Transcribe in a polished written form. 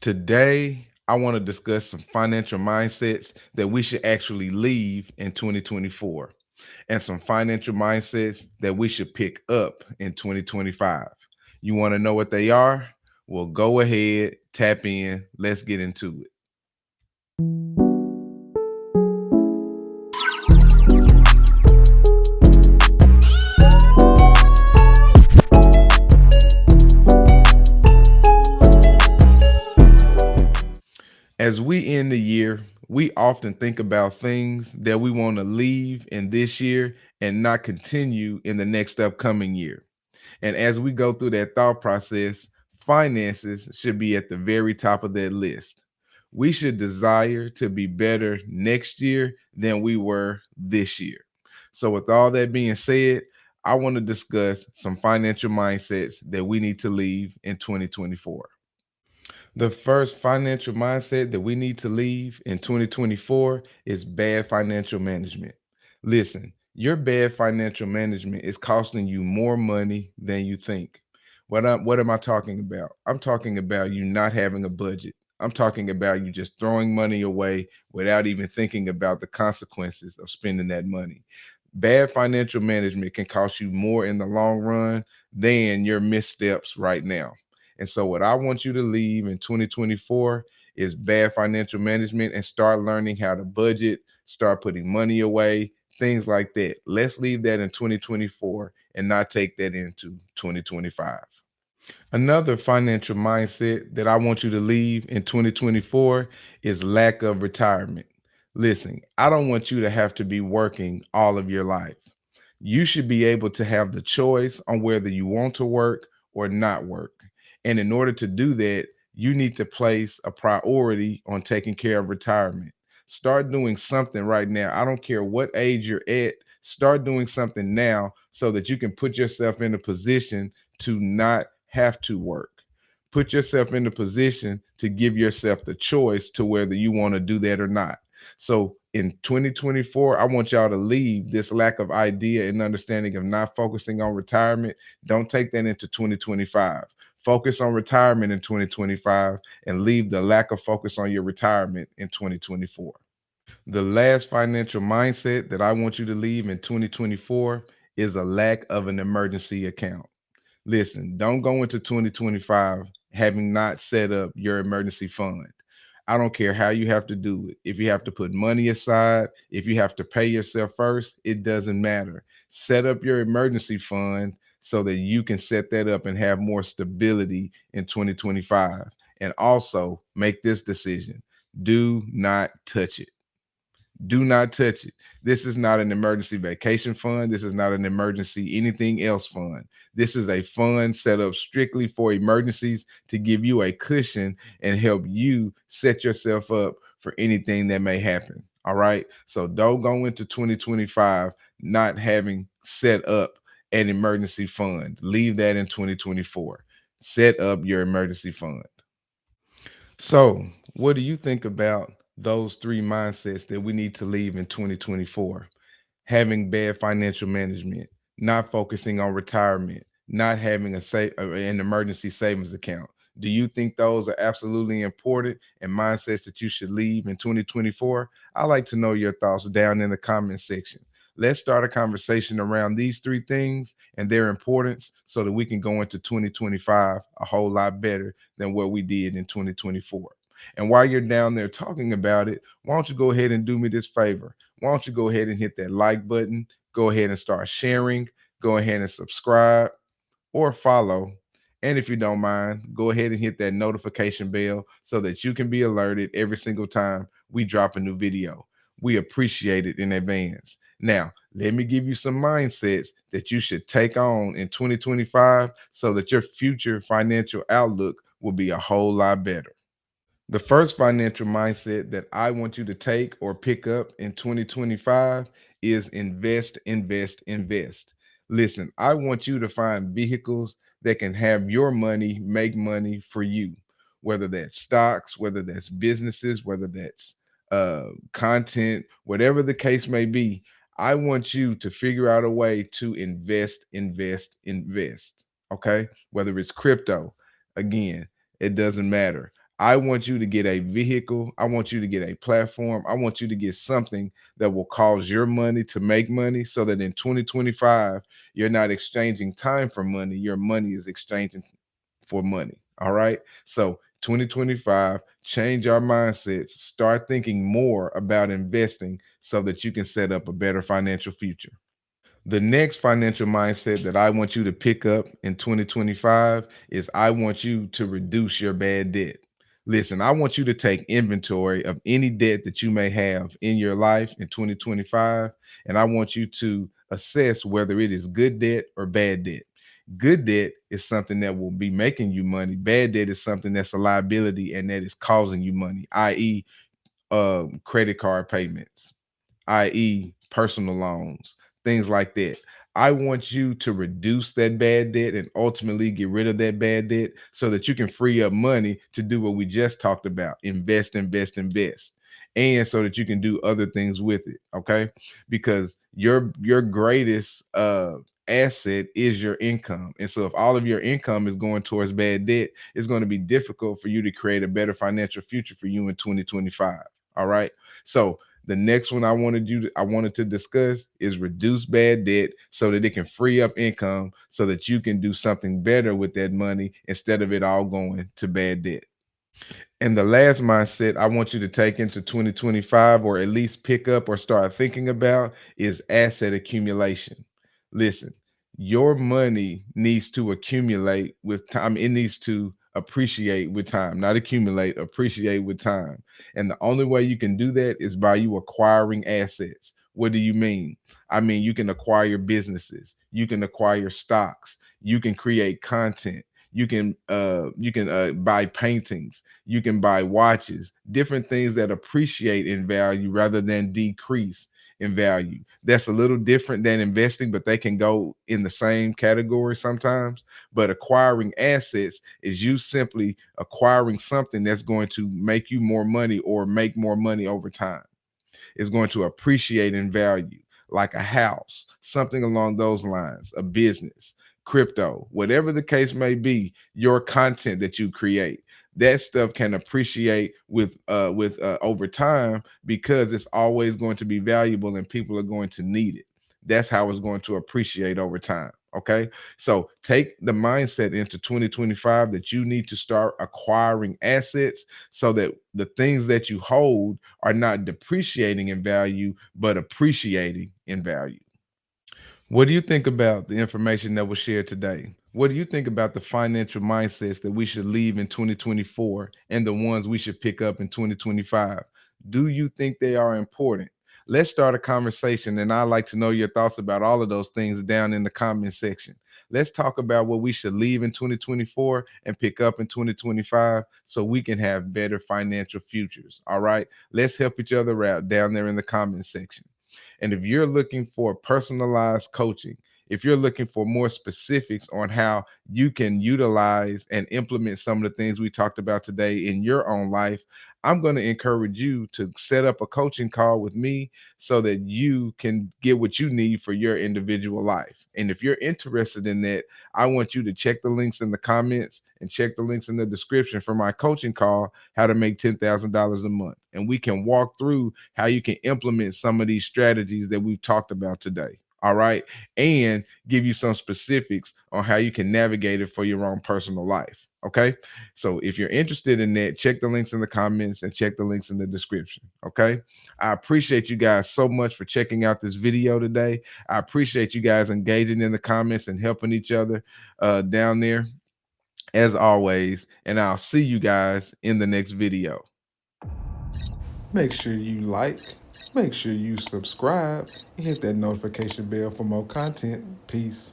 Today, I want to discuss some financial mindsets that we should actually leave in 2024 and some financial mindsets that we should pick up in 2025. You want to know what they are? Well, go ahead, tap in. Let's get into it. As we end the year, we often think about things that we want to leave in this year and not continue in the next upcoming year. And as we go through that thought process, finances should be at the very top of that list. We should desire to be better next year than we were this year. So, with all that being said, I want to discuss some financial mindsets that we need to leave in 2024. The first financial mindset that we need to leave in 2024 is bad financial management. Listen, your bad financial management is costing you more money than you think. What am I talking about? I'm talking about you not having a budget. I'm talking about you just throwing money away without even thinking about the consequences of spending that money. Bad financial management can cost you more in the long run than your missteps right now. And so, what I want you to leave in 2024 is bad financial management and start learning how to budget, start putting money away, things like that. Let's leave that in 2024 and not take that into 2025. Another financial mindset that I want you to leave in 2024 is lack of retirement. Listen, I don't want you to have to be working all of your life. You should be able to have the choice on whether you want to work or not work. And in order to do that, you need to place a priority on taking care of retirement. Start doing something right now. I don't care what age you're at, start doing something now so that you can put yourself in a position to not have to work. Put yourself in a position to give yourself the choice to whether you want to do that or not. So in 2024, I want y'all to leave this lack of idea and understanding of not focusing on retirement. Don't take that into 2025. Focus on retirement in 2025 and leave the lack of focus on your retirement in 2024. The last financial mindset that I want you to leave in 2024 is a lack of an emergency account. Listen, don't go into 2025 having not set up your emergency fund. I don't care how you have to do it. If you have to put money aside, if you have to pay yourself first, it doesn't matter. Set up your emergency fund so that you can set that up and have more stability in 2025. And also make this decision: do not touch it. Do not touch it. This is not an emergency vacation fund. This is not an emergency anything else fund. This is a fund set up strictly for emergencies to give you a cushion and help you set yourself up for anything that may happen. All right. So don't go into 2025 not having set up an emergency fund. Leave that in 2024. Set up your emergency fund. So, what do you think about those three mindsets that we need to leave in 2024? Having bad financial management, not focusing on retirement, not having an emergency savings account. Do you think those are absolutely important and mindsets that you should leave in 2024? I like to know your thoughts down in the comment section. Let's start a conversation around these three things and their importance so that we can go into 2025 a whole lot better than what we did in 2024. And while you're down there talking about it, why don't you go ahead and do me this favor? Why don't you go ahead and hit that like button? Go ahead and start sharing. Go ahead and subscribe or follow. And if you don't mind, go ahead and hit that notification bell so that you can be alerted every single time we drop a new video. We appreciate it in advance. Now, let me give you some mindsets that you should take on in 2025 so that your future financial outlook will be a whole lot better. The first financial mindset that I want you to take or pick up in 2025 is invest, invest, invest. Listen, I want you to find vehicles that can have your money make money for you, whether that's stocks, whether that's businesses, whether that's content, whatever the case may be. I want you to figure out a way to invest, invest, invest. Okay. Whether it's crypto, again, it doesn't matter. I want you to get a vehicle. I want you to get a platform. I want you to get something that will cause your money to make money so that in 2025, you're not exchanging time for money. Your money is exchanging for money. All right. So 2025, change our mindsets. Start thinking more about investing so that you can set up a better financial future. The next financial mindset that I want you to pick up in 2025 is I want you to reduce your bad debt. Listen, I want you to take inventory of any debt that you may have in your life in 2025, and I want you to assess whether it is good debt or bad debt. Good debt is something that will be making you money. Bad debt is something that's a liability and that is causing you money, i.e., credit card payments, i.e., personal loans, things like that. I want you to reduce that bad debt and ultimately get rid of that bad debt so that you can free up money to do what we just talked about: invest, invest, invest. And so that you can do other things with it. Okay. Because your greatest asset is your income. And so if all of your income is going towards bad debt, it's going to be difficult for you to create a better financial future for you in 2025. All right. So the next one I wanted to discuss is reduce bad debt so that it can free up income so that you can do something better with that money instead of it all going to bad debt. And the last mindset I want you to take into 2025, or at least pick up or start thinking about, is asset accumulation. Listen, your money needs to accumulate with time. It needs to appreciate with time, not accumulate, appreciate with time. And the only way you can do that is by you acquiring assets. What do you mean? I mean, you can acquire businesses, you can acquire stocks, you can create content, you can buy paintings, you can buy watches, different things that appreciate in value rather than decrease in value. That's a little different than investing, but they can go in the same category sometimes. But acquiring assets is you simply acquiring something that's going to make you more money or make more money over time. Is going to appreciate in value, like a house, something along those lines, a business, crypto, whatever the case may be, your content that you create. That stuff can appreciate with over time because it's always going to be valuable and people are going to need it. That's how it's going to appreciate over time. Okay. So take the mindset into 2025 that you need to start acquiring assets so that the things that you hold are not depreciating in value, but appreciating in value. What do you think about the information that was shared today? What do you think about the financial mindsets that we should leave in 2024 and the ones we should pick up in 2025? Do you think they are important? Let's start a conversation, and I'd like to know your thoughts about all of those things down in the comment section. Let's talk about what we should leave in 2024 and pick up in 2025 so we can have better financial futures. All right. Let's help each other out down there in the comment section. And if you're looking for personalized coaching, if you're looking for more specifics on how you can utilize and implement some of the things we talked about today in your own life, I'm going to encourage you to set up a coaching call with me so that you can get what you need for your individual life. And if you're interested in that, I want you to check the links in the comments and check the links in the description for my coaching call, How to Make $10,000 a Month. And we can walk through how you can implement some of these strategies that we've talked about today. All right. And give you some specifics on how you can navigate it for your own personal life. Okay. So if you're interested in that, check the links in the comments and check the links in the description. Okay. I appreciate you guys so much for checking out this video today. I appreciate you guys engaging in the comments and helping each other down there as always. And I'll see you guys in the next video. Make sure you like, make sure you subscribe, and hit that notification bell for more content. Peace.